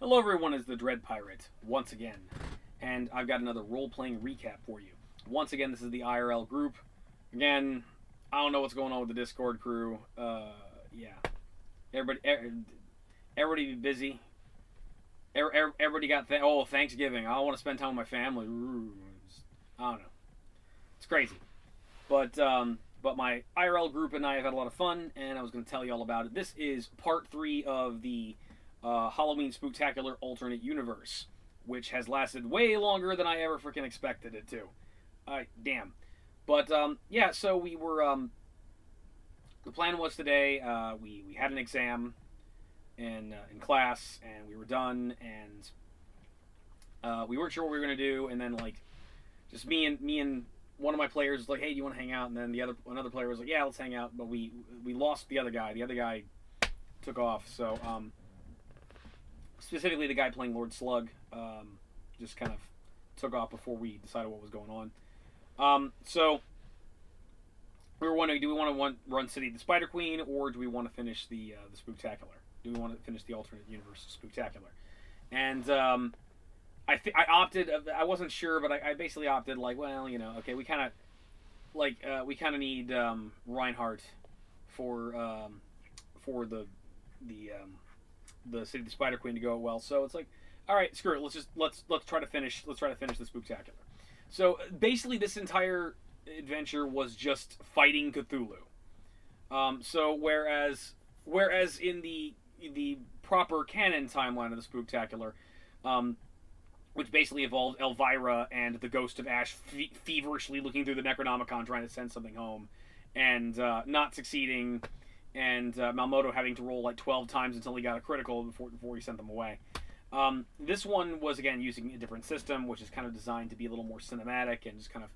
Hello everyone, it's the Dread Pirate, once again. And I've got another role-playing recap for you. Once again, this is the IRL group. Again, I don't know what's going on with the Discord crew. Yeah. Everybody be busy. Everybody got, Thanksgiving. I want to spend time with my family. I don't know. It's crazy. But my IRL group and I have had a lot of fun, and I was going to tell you all about it. This is part 3 of the Halloween Spooktacular alternate universe, which has lasted way longer than I ever freaking expected it to. Damn. But, yeah, so we were, the plan was today, we had an exam in class, and we were done, and we weren't sure what we were going to do, and then, like, just me and one of my players was like, hey, do you want to hang out? And then another player was like, yeah, let's hang out, but we lost the other guy. The other guy took off, so, specifically the guy playing Lord Slug, just kind of took off before we decided what was going on. So we were wondering, do we want to run City of the Spider Queen, or do we want to finish the Spooktacular? Do we want to finish the alternate universe Spooktacular? And I opted. I wasn't sure, but I basically opted like, well, you know, okay, we kind of need Reinhardt for the City of the Spider Queen to go well. So it's like, all right, screw it. Let's try to finish the Spooktacular. So basically, this entire adventure was just fighting Cthulhu. So whereas in the proper canon timeline of the Spooktacular, which basically involved Elvira and the ghost of Ash feverishly looking through the Necronomicon trying to send something home, and not succeeding, and Malmodo having to roll like 12 times until he got a critical before he sent them away. This one was, again, using a different system, which is kind of designed to be a little more cinematic and just kind of,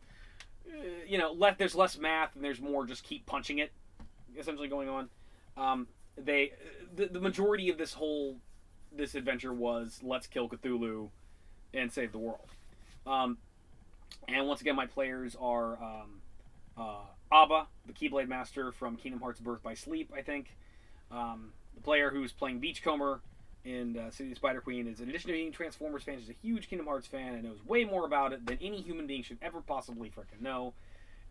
there's less math and there's more just keep punching it, essentially going on. The majority of this adventure was let's kill Cthulhu and save the world. And once again, my players are Abba, the Keyblade Master from Kingdom Hearts Birth by Sleep, I think. The player who's playing Beachcomber in City of the Spider Queen is, in addition to being a Transformers fan, is a huge Kingdom Hearts fan and knows way more about it than any human being should ever possibly frickin' know,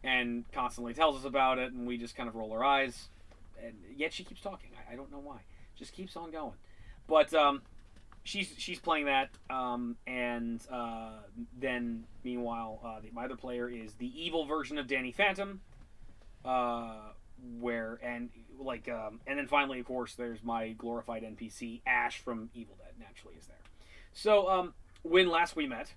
and constantly tells us about it, and we just kind of roll our eyes. And yet she keeps talking. I don't know why. Just keeps on going. But she's playing that, and then meanwhile, my other player is the evil version of Danny Phantom, and then finally, of course, there's my glorified NPC Ash from Evil Dead. Naturally, is there. So when last we met,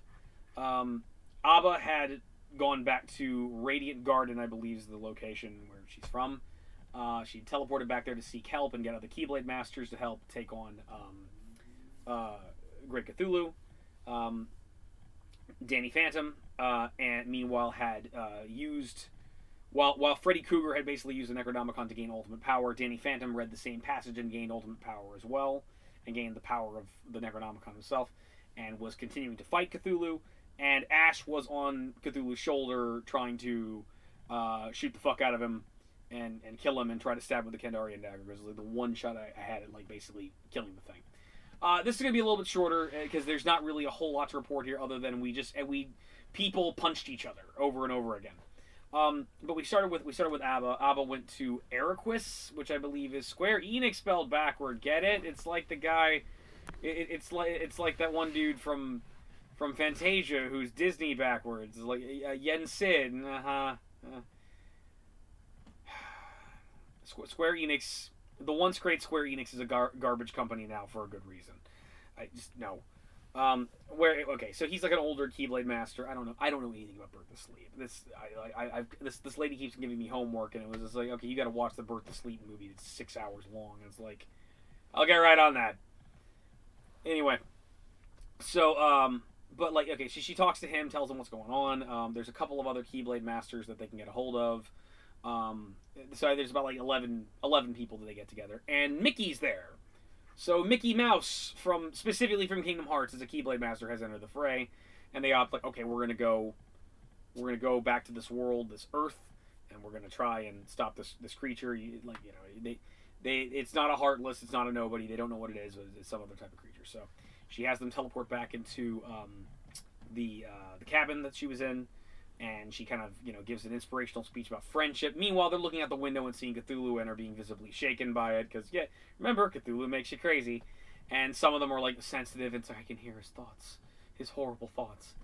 Abba had gone back to Radiant Garden, I believe is the location where she's from. She teleported back there to seek help and get other Keyblade Masters to help take on Great Cthulhu. Danny Phantom, and meanwhile had used, while Freddy Krueger had basically used the Necronomicon to gain ultimate power, Danny Phantom read the same passage and gained ultimate power as well, and gained the power of the Necronomicon himself, and was continuing to fight Cthulhu. And Ash was on Cthulhu's shoulder trying to shoot the fuck out of him and kill him and try to stab him with the Kandarian dagger, because like the one shot I had at like basically killing the thing. This is going to be a little bit shorter because there's not really a whole lot to report here other than people punched each other over and over again. But we started with Abba. Abba went to Araquis, which I believe is Square Enix spelled backward. Get it? It's like the guy. It's like that one dude from Fantasia who's Disney backwards. It's like Yen Sid. Square Enix. The once great Square Enix is a garbage company now for a good reason. I just no. So he's like an older Keyblade Master. I don't know anything about Birth to Sleep. This lady keeps giving me homework, and it was just like, okay, you got to watch the Birth to Sleep movie. It's 6 hours long. And it's like, I'll get right on that. Anyway, so but like, okay, she talks to him, tells him what's going on. There's a couple of other Keyblade Masters that they can get a hold of. So there's about like 11 people that they get together, and Mickey's there. So Mickey Mouse, specifically from Kingdom Hearts, as a Keyblade Master, has entered the fray, and they opt like, okay, we're gonna go back to this world, this Earth, and we're gonna try and stop this creature. It's not a Heartless, it's not a nobody. They don't know what it is. It's some other type of creature. So She has them teleport back into the cabin that she was in, and she kind of gives an inspirational speech about friendship. Meanwhile, they're looking out the window and seeing Cthulhu and are being visibly shaken by it because remember, Cthulhu makes you crazy, and some of them are like sensitive and so I can hear his thoughts, his horrible thoughts.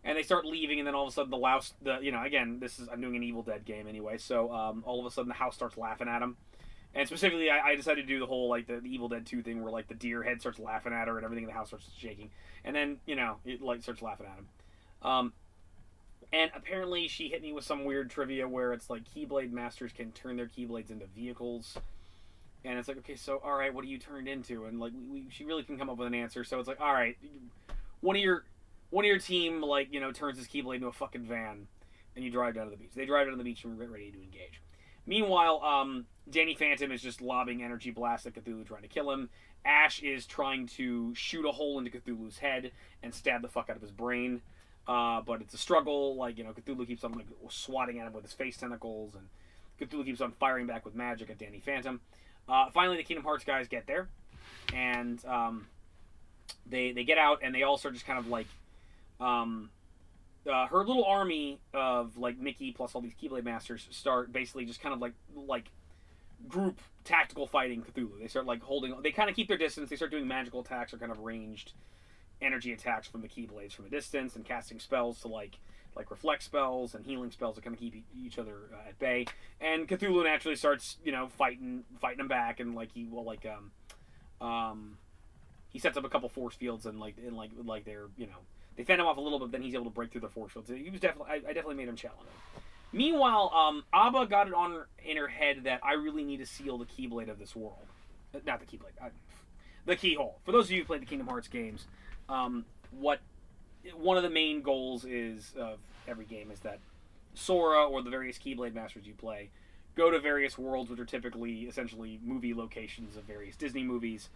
And they start leaving, and then all of a sudden again, I'm doing an Evil Dead game anyway, so all of a sudden the house starts laughing at him. And specifically, I decided to do the whole, like, the Evil Dead 2 thing where, like, the deer head starts laughing at her and everything in the house starts shaking. And then, it, like, starts laughing at him. And apparently she hit me with some weird trivia where it's like Keyblade Masters can turn their Keyblades into vehicles. And it's like, okay, so, alright, what do you turn it into? And, like, she really couldn't come up with an answer. So it's like, alright, one of your team, like, turns his Keyblade into a fucking van, and you drive down to the beach. They drive down to the beach and we're ready to engage. Meanwhile, Danny Phantom is just lobbing energy blasts at Cthulhu, trying to kill him. Ash is trying to shoot a hole into Cthulhu's head and stab the fuck out of his brain. But it's a struggle. Like, Cthulhu keeps on, like, swatting at him with his face tentacles, and Cthulhu keeps on firing back with magic at Danny Phantom. Finally, the Kingdom Hearts guys get there, and they get out, and they all start just kind of, like, her little army of, like, Mickey plus all these Keyblade Masters start basically just kind of like group tactical fighting Cthulhu. They start, like, they kind of keep their distance. They start doing magical attacks or kind of ranged energy attacks from the Keyblades from a distance and casting spells to, like reflect spells and healing spells to kind of keep each other at bay. And Cthulhu naturally starts, fighting them back, and, like, he sets up a couple force fields and they're, they fend him off a little bit, then he's able to break through the force fields. He was I definitely made him challenge him. Meanwhile, Abba got it in her head that I really need to seal the Keyblade of this world. Not the Keyblade. The Keyhole. For those of you who played the Kingdom Hearts games, one of the main goals of every game is that Sora or the various Keyblade Masters you play go to various worlds, which are typically, essentially, movie locations of various Disney movies.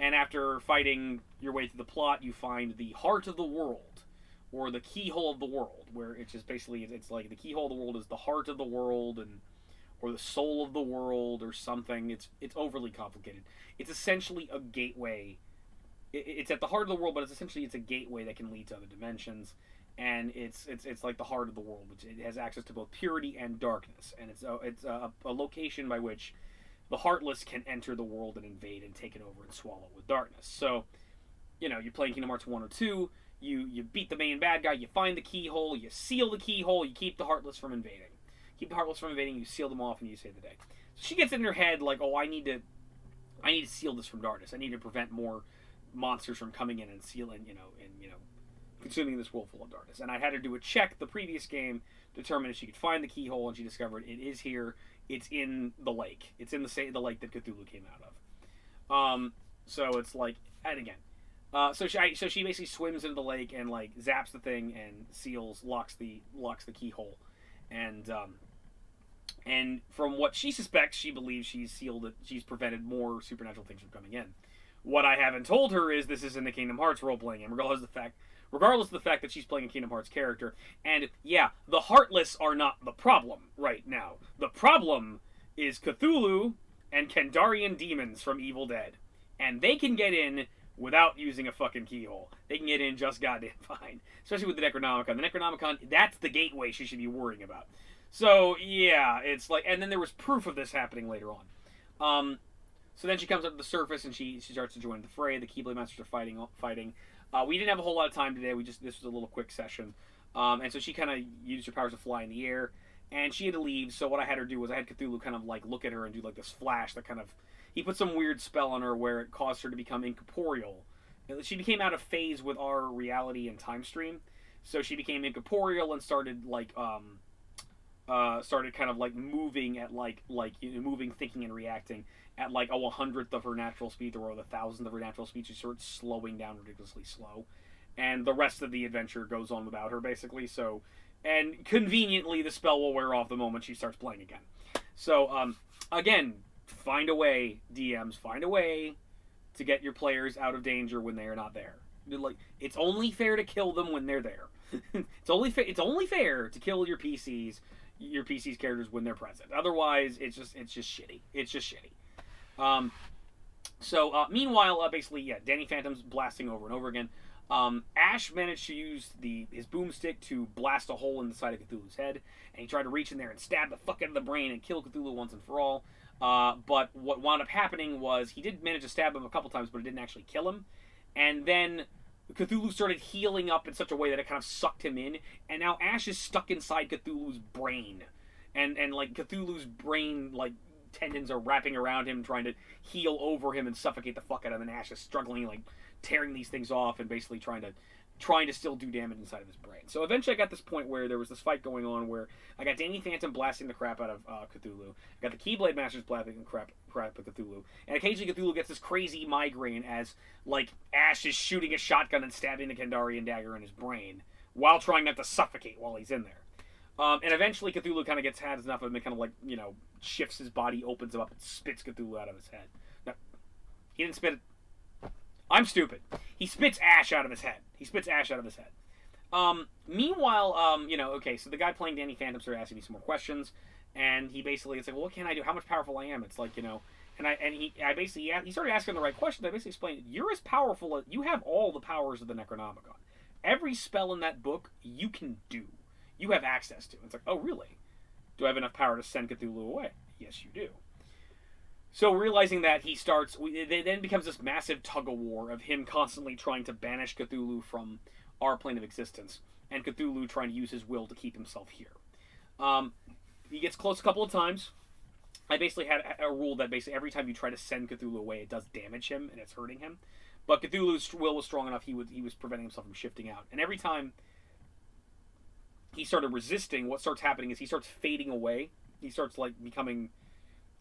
And after fighting your way through the plot, you find the heart of the world, or the keyhole of the world, where it's just basically, it's like the keyhole of the world is the heart of the world, or the soul of the world, or something. It's overly complicated. It's essentially a gateway. It's at the heart of the world, but it's a gateway that can lead to other dimensions. And it's like the heart of the world, which it has access to both purity and darkness. And it's a location by which the Heartless can enter the world and invade and take it over and swallow it with darkness. So, you're playing Kingdom Hearts 1 or 2, you beat the main bad guy, you find the keyhole, you seal the keyhole, you keep the Heartless from invading. You seal them off, and you save the day. So she gets in her head, like, oh, I need to seal this from darkness. I need to prevent more monsters from coming in and sealing, consuming this world full of darkness. And I had her do a check the previous game, determine if she could find the keyhole, and she discovered it is here. It's in the lake. It's in the lake that Cthulhu came out of. So it's like, and again, so she basically swims into the lake and, like, zaps the thing and locks the keyhole, and from what she suspects, she believes she's sealed it. She's prevented more supernatural things from coming in. What I haven't told her is this is in the Kingdom Hearts role-playing game, regardless of the fact that she's playing a Kingdom Hearts character. And, yeah, the Heartless are not the problem right now. The problem is Cthulhu and Kandarian demons from Evil Dead. And they can get in without using a fucking keyhole. They can get in just goddamn fine. Especially with the Necronomicon. The Necronomicon, that's the gateway she should be worrying about. So, yeah, it's like... And then there was proof of this happening later on. So then she comes up to the surface and she starts to join the fray. The Keyblade Masters are fighting. We didn't have a whole lot of time today. This was a little quick session. And so she kind of used her powers to fly in the air. And she had to leave, so what I had her do was I had Cthulhu kind of, like, look at her and do, like, this flash that kind of... He put some weird spell on her where it caused her to become incorporeal. She became out of phase with our reality and time stream. So she became incorporeal and started, like, started kind of, like, moving at, moving, thinking, and reacting at, like, a 100th of her natural speed or a 1,000th of her natural speed. She starts slowing down ridiculously slow. And the rest of the adventure goes on without her, basically, so... And conveniently, the spell will wear off the moment she starts playing again. So, again, find a way, DMs, find a way to get your players out of danger when they are not there. Like, it's only fair to kill them when they're there. It's only fair to kill your PC's characters when they're present. Otherwise, it's just shitty. It's just shitty. So, meanwhile, basically, yeah, Danny Phantom's blasting over and over again. Ash managed to use his boomstick to blast a hole in the side of Cthulhu's head, and he tried to reach in there and stab the fuck out of the brain and kill Cthulhu once and for all. But what wound up happening was he did manage to stab him a couple times, but it didn't actually kill him. And then Cthulhu started healing up in such a way that it kind of sucked him in, and now Ash is stuck inside Cthulhu's brain. And like, Cthulhu's brain, like, tendons are wrapping around him, trying to heal over him and suffocate the fuck out of him, and Ash is struggling, like, tearing these things off and basically trying to still do damage inside of his brain. So eventually I got this point where there was this fight going on where I got Danny Phantom blasting the crap out of Cthulhu. I got the Keyblade Masters blasting the crap out of Cthulhu. And occasionally Cthulhu gets this crazy migraine as, like, Ash is shooting a shotgun and stabbing the Kandarian dagger in his brain while trying not to suffocate while he's in there. And eventually Cthulhu kind of gets had enough of him and kind of, like, you know, shifts his body, opens him up, and spits Cthulhu out of his head. No, he didn't spit it. I'm stupid. He spits Ash out of his head. Meanwhile, you know, okay, so the guy playing Danny Phantom started asking me some more questions, and he basically, it's like, well, what can I do? How much powerful I am? It's like, you know, he started asking the right questions. I basically explained, you're as powerful, you have all the powers of the Necronomicon. Every spell in that book, you can do. You have access to. It's like, oh, really? Do I have enough power to send Cthulhu away? Yes, you do. So realizing that, it then becomes this massive tug-of-war of him constantly trying to banish Cthulhu from our plane of existence, and Cthulhu trying to use his will to keep himself here. He gets close a couple of times. I basically had a rule that basically every time you try to send Cthulhu away, it does damage him, and it's hurting him. But Cthulhu's will was strong enough, he was preventing himself from shifting out. And every time he started resisting, what starts happening is he starts fading away. He starts, like, becoming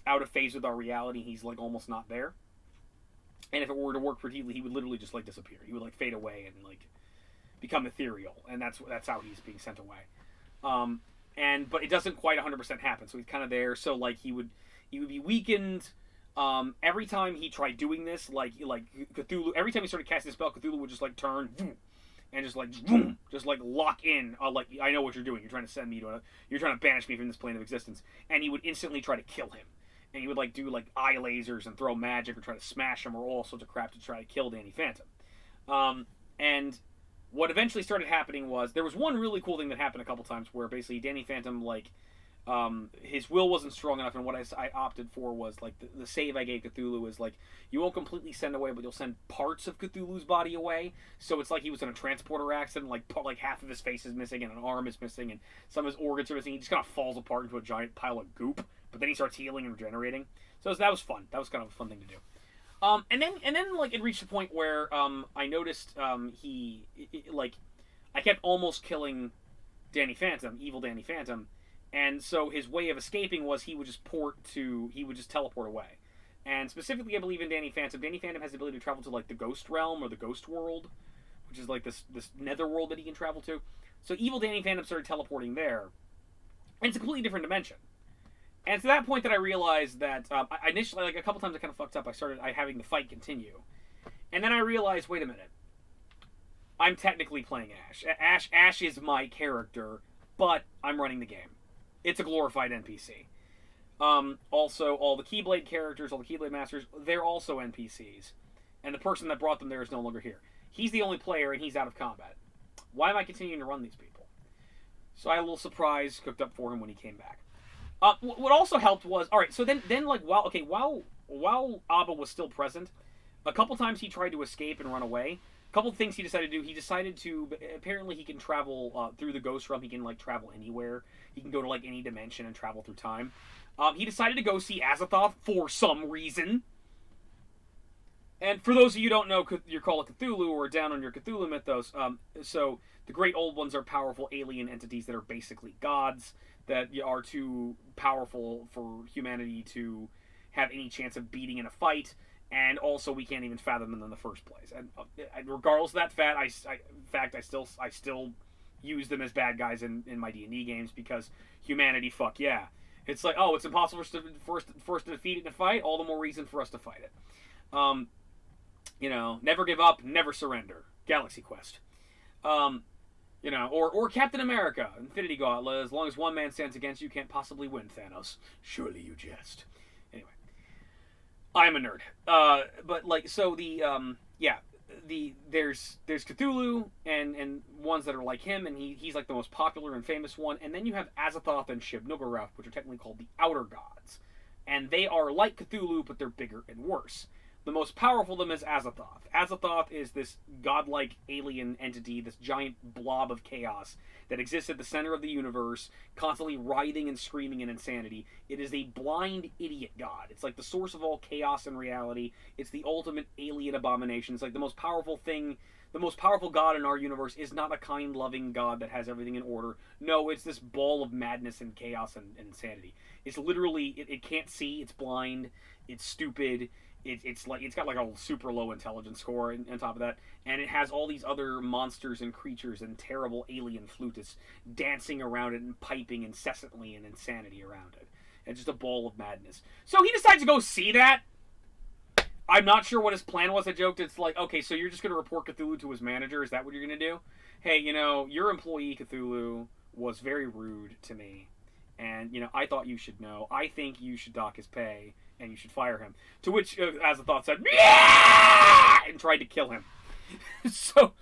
out of phase with our reality. He's, like, almost not there. And if it were to work repeatedly, he would literally just, like, disappear. He would, like, fade away and, like, become ethereal. And that's how he's being sent away. But it doesn't quite 100% happen. So he's kind of there. So, like, he would be weakened. Every time he tried doing this, like Cthulhu, every time he started casting a spell, Cthulhu would just, like, turn and just lock in. Like, I know what you're doing. You're trying to send me you're trying to banish me from this plane of existence. And he would instantly try to kill him. And he would, like, do, like, eye lasers and throw magic or try to smash him or all sorts of crap to try to kill Danny Phantom. And what eventually started happening was, there was one really cool thing that happened a couple times where basically Danny Phantom, like, his will wasn't strong enough, and what I opted for was, like, the save I gave Cthulhu is, like, you won't completely send away, but you'll send parts of Cthulhu's body away. So it's like he was in a transporter accident, like half of his face is missing, and an arm is missing, and some of his organs are missing. He just kind of falls apart into a giant pile of goop, but then he starts healing and regenerating. So that was fun. That was kind of a fun thing to do. And then like, it reached a point where I noticed I kept almost killing Danny Phantom, evil Danny Phantom. And so his way of escaping was he would just teleport away. And specifically, I believe in Danny Phantom has the ability to travel to, like, the ghost realm or the ghost world, which is like this nether world that he can travel to. So evil Danny Phantom started teleporting there. And it's a completely different dimension. And it's at that point that I realized that I initially, like, a couple times I kind of fucked up. I started having the fight continue. And then I realized, wait a minute. I'm technically playing Ash. Ash is my character, but I'm running the game. It's a glorified NPC. Also, all the Keyblade characters, all the Keyblade Masters, they're also NPCs. And the person that brought them there is no longer here. He's the only player, and he's out of combat. Why am I continuing to run these people? So I had a little surprise cooked up for him when he came back. What also helped was, alright, so then like, while Abba was still present, a couple times he tried to escape and run away. A couple things he decided to do. He decided to, apparently he can travel through the ghost realm. He can, like, travel anywhere. He can go to, like, any dimension and travel through time. He decided to go see Azathoth for some reason. And for those of you who don't know your Call of Cthulhu or down on your Cthulhu mythos, so the Great Old Ones are powerful alien entities that are basically gods that are too powerful for humanity to have any chance of beating in a fight. And also, we can't even fathom them in the first place. And regardless of that fact, I still use them as bad guys in my D&D games because humanity, fuck yeah. It's like, oh, it's impossible for us to defeat it in a fight. All the more reason for us to fight it. Never give up, never surrender. Galaxy Quest. Or Captain America, Infinity Gauntlet. As long as one man stands against you, can't possibly win, Thanos. Surely you jest. I'm a nerd. But like, so the yeah, there's Cthulhu and ones that are like him, and he's like the most popular and famous one. And then you have Azathoth and Shub-Niggurath, which are technically called the Outer Gods, and they are like Cthulhu, but they're bigger and worse. The most powerful of them is Azathoth. Azathoth is this godlike alien entity, this giant blob of chaos that exists at the center of the universe, constantly writhing and screaming in insanity. It is a blind idiot god. It's like the source of all chaos and reality. It's the ultimate alien abomination. It's like the most powerful thing. The most powerful god in our universe is not a kind, loving god that has everything in order. No, it's this ball of madness and chaos and insanity. It's literally, it can't see, it's blind, it's stupid. It's like, it's got like a super low intelligence score on top of that, and it has all these other monsters and creatures and terrible alien flutists dancing around it and piping incessantly in insanity around it. It's just a ball of madness. So he decides to go see that. I'm not sure what his plan was. I joked, it's like, okay, so you're just going to report Cthulhu to his manager? Is that what you're going to do? Hey, your employee Cthulhu was very rude to me, and, I thought you should know. I think you should dock his pay, and you should fire him. To which Azathoth said, yeah! And tried to kill him. So,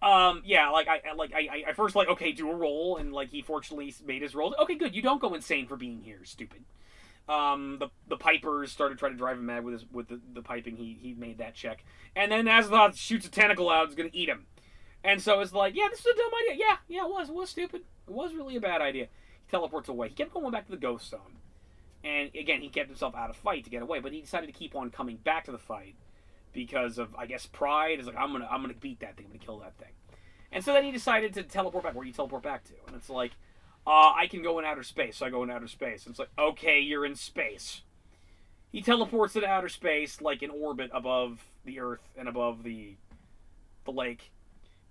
yeah, I first, okay, do a roll, and, he fortunately made his roll. Okay, good, you don't go insane for being here, stupid. The pipers started trying to drive him mad with the piping. He made that check. And then Azathoth shoots a tentacle out, is going to eat him. And so it's like, yeah, this is a dumb idea. Yeah, it was stupid. It was really a bad idea. He teleports away. He kept going back to the ghost zone. And again, he kept himself out of fight to get away, but he decided to keep on coming back to the fight because of, I guess, pride. Is like, I'm gonna beat that thing. I'm gonna kill that thing. And so then he decided to teleport back. Where do you teleport back to? And it's like, I can go in outer space. So I go in outer space. And it's like, okay, you're in space. He teleports into outer space, like in orbit above the Earth and above the lake.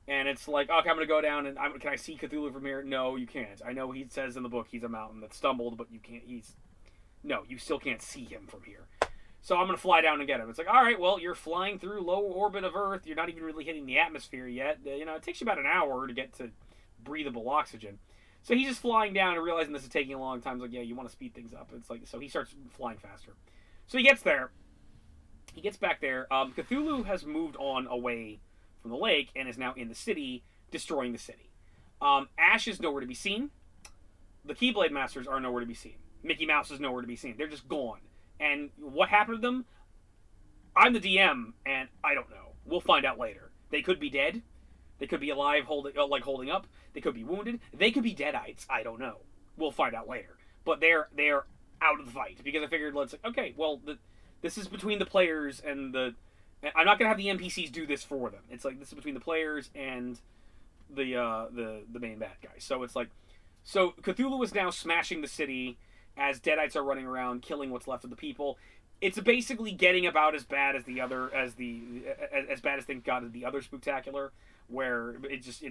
And it's like, okay, I'm going to go down, and can I see Cthulhu from here? No, you can't. I know he says in the book he's a mountain that stumbled, but you can't, no, you still can't see him from here. So I'm going to fly down and get him. It's like, all right, well, you're flying through low orbit of Earth. You're not even really hitting the atmosphere yet. It takes you about an hour to get to breathable oxygen. So he's just flying down and realizing this is taking a long time. He's like, yeah, you want to speed things up. It's like, so he starts flying faster. So he gets there. He gets back there. Cthulhu has moved on away from the lake and is now in the city, destroying the city. Ash is nowhere to be seen. The Keyblade Masters are nowhere to be seen. Mickey Mouse is nowhere to be seen. They're just gone. And what happened to them? I'm the DM, and I don't know. We'll find out later. They could be dead. They could be alive, holding up. They could be wounded. They could be deadites. I don't know. We'll find out later. But they're out of the fight because I figured, okay, well, this is between the players and the. I'm not gonna have the NPCs do this for them. It's like this is between the players and the main bad guy. So it's like, so Cthulhu is now smashing the city as deadites are running around killing what's left of the people. It's basically getting about as bad as as bad as things got in the other Spooktacular, where it just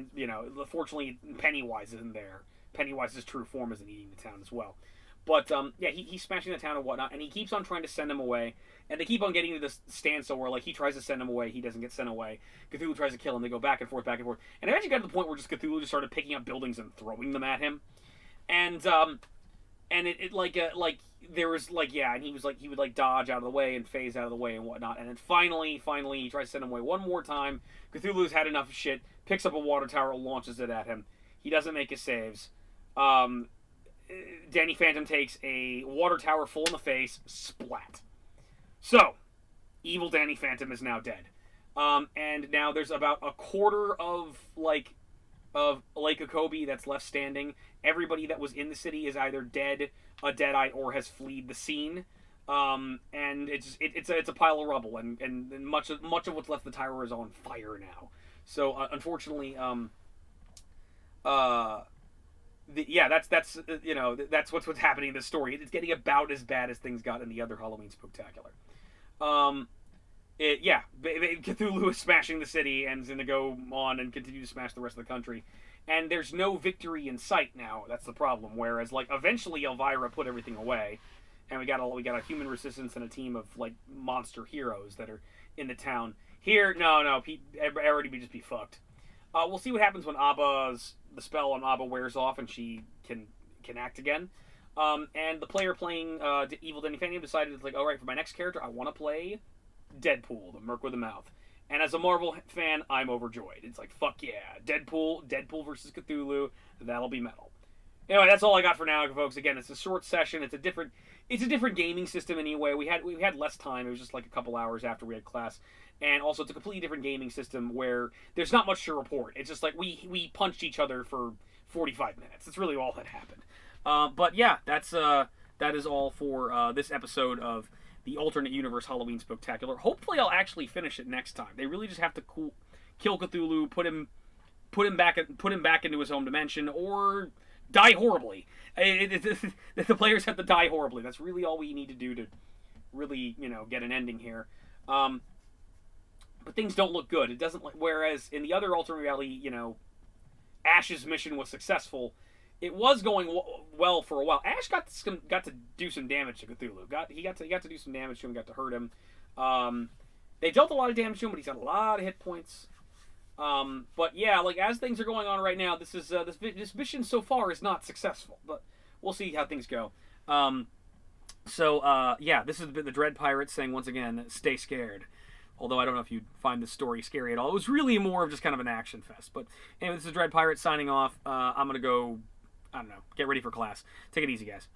fortunately Pennywise isn't there. Pennywise's true form isn't eating the town as well. But, yeah, he's smashing the town and whatnot, and he keeps on trying to send him away, and they keep on getting to this standstill where, he tries to send him away, he doesn't get sent away. Cthulhu tries to kill him, they go back and forth, and eventually got to the point where just Cthulhu just started picking up buildings and throwing them at him. And there was, and he was, he would, dodge out of the way and phase out of the way and whatnot, and then finally, he tries to send him away one more time. Cthulhu's had enough shit, picks up a water tower, launches it at him. He doesn't make his saves. Danny Phantom takes a water tower full in the face, splat. So, evil Danny Phantom is now dead. And now there's about a quarter of Lake Okobe that's left standing. Everybody that was in the city is either dead, a deadite, or has fled the scene. And it's a pile of rubble, and much of what's left of the tower is on fire now. So, unfortunately, that's what's happening in this story. It's getting about as bad as things got in the other Halloween Spooktacular. Cthulhu is smashing the city and is going to go on and continue to smash the rest of the country. And there's no victory in sight now. That's the problem. Whereas, eventually Elvira put everything away, and we got a human resistance and a team of monster heroes that are in the town. Here, no, everybody would just be fucked. We'll see what happens when the spell on Abba wears off and she can act again. And the player playing Evil Danny Phantom decided, it's like, all right, for my next character, I want to play Deadpool, the Merc with a Mouth. And as a Marvel fan, I'm overjoyed. It's like, fuck yeah, Deadpool versus Cthulhu, that'll be metal. Anyway, that's all I got for now, folks. Again, it's a short session. It's a different gaming system anyway. We had less time. It was just like a couple hours after we had class, and also it's a completely different gaming system where there's not much to report. It's just like we punched each other for 45 minutes. That's really all that happened. But yeah, that is all for this episode of the Alternate Universe Halloween Spooktacular. Hopefully, I'll actually finish it next time. They really just have to kill Cthulhu, put him back into his home dimension, or die horribly. The players have to die horribly. That's really all we need to do to really, get an ending here. But things don't look good. It doesn't. Whereas in the other alternate reality, Ash's mission was successful. It was going well for a while. Ash got to do some damage to Cthulhu. He got to do some damage to him. Got to hurt him. They dealt a lot of damage to him, but he's got a lot of hit points. But yeah, as things are going on right now, this mission so far is not successful. But we'll see how things go. Yeah, this has been the Dread Pirates saying once again, stay scared. Although I don't know if you'd find this story scary at all. It was really more of just kind of an action fest. But anyway, this is Dread Pirates signing off. I'm going to go, I don't know, get ready for class. Take it easy, guys.